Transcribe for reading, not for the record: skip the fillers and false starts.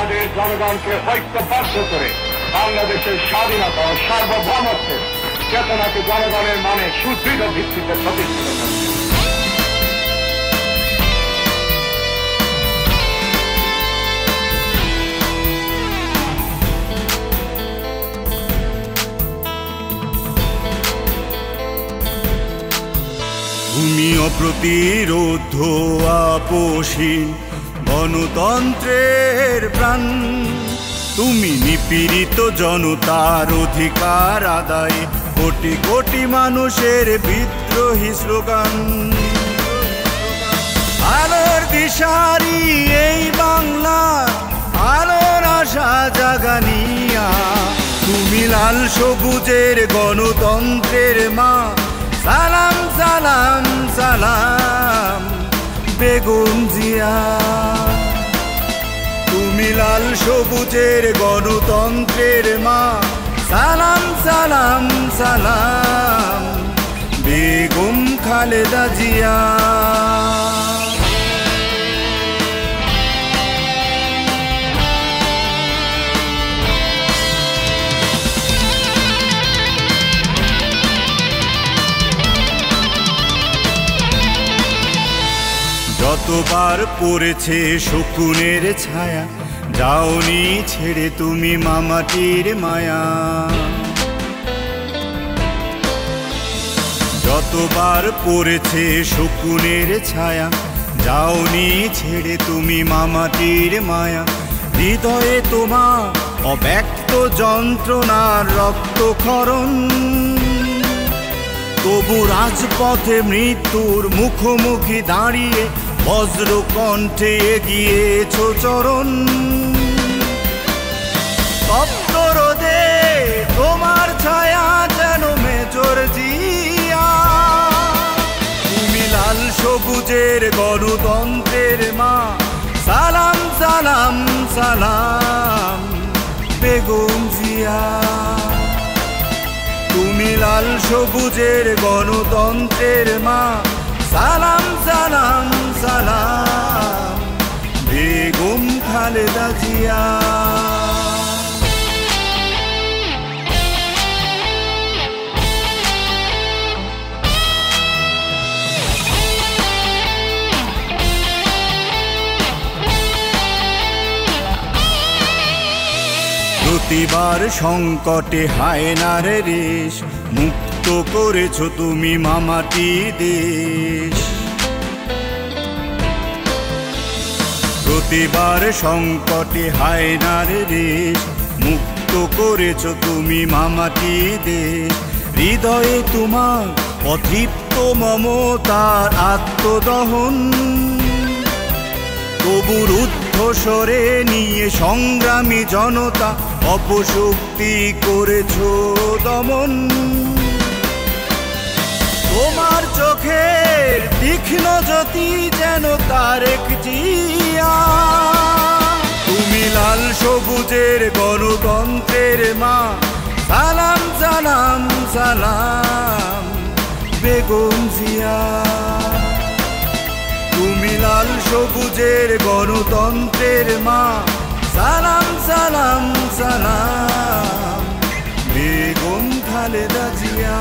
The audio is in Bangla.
আমাদের জনগণকে ঐক্যবদ্ধ করে বাংলাদেশের স্বাধীনতা ও সার্বভৌমত্বের চেতনাকে জনগণের মনে সুদৃঢ় ভিত্তিতে প্রতিষ্ঠিত করবে। তুমি অপ্রতিরোধ আপোষহীন গণতন্ত্রের প্রাণ, তুমি নিপীড়িত জনতার অধিকার আদায়ে কোটি কোটি মানুষের বিদ্রোহী স্লোগান। আলোর দিশারি এই বাংলা, আলোর আশা জাগানিয়া, তুমি লাল সবুজের গণতন্ত্রের মা। সালাম সালাম সালাম বেগম জিয়া, তুমি লাল সবুজের গণতন্ত্রের মা। সালাম সালাম সালাম বেগম খালেদা জিয়া। যতবার পড়েছে শকুনের ছায়া, যাওনি ছেড়ে তুমি মামাটির মায়া। যতবার পড়েছে শকুনের ছায়া, যাওনি ছেড়ে তুমি মামাটির মায়া। হৃদয়ে তোমার অব্যক্ত যন্ত্রণার রক্তক্ষরণ, তবু রাজপথে মৃত্যুর মুখোমুখি দাঁড়িয়ে বজ্র কণ্ঠে এগিয়েছ চরণ। তপ্ত রোদে তোমার ছায়া যেন মেজর জিয়া, তুমি লাল সবুজের গণতন্ত্রের মা। সালাম সালাম সালাম বেগম জিয়া, তুমি লাল সবুজের গণতন্ত্রের মা। সালাম সালাম সালাম বেগম খালেদা জিয়া। প্রতিবার সংকটে হায়নার রেশ, মুক্ত করেছ তুমি মামাটি দেশ। প্রতিবার সংকটে হায়নার রেশ, মুক্ত করেছ তুমি মামাটি দেশ। হৃদয়ে তোমার অতৃপ্ত মমতার আত্মদহন, তবু রুদ্ধস্বরে নিয়ে সংগ্রামী জনতা অপশক্তি করেছ দমন। তোমার চোখের তীক্ষ্ণ জ্যোতি যেন তারেক জিয়া, তুমি লাল সবুজের গণতন্ত্রের মা। সালাম সালাম সালাম বেগম জিয়া, তুমি লাল সবুজের গণতন্ত্রের মা। সালাম সালাম সালাম বেগম খালেদা জিয়া।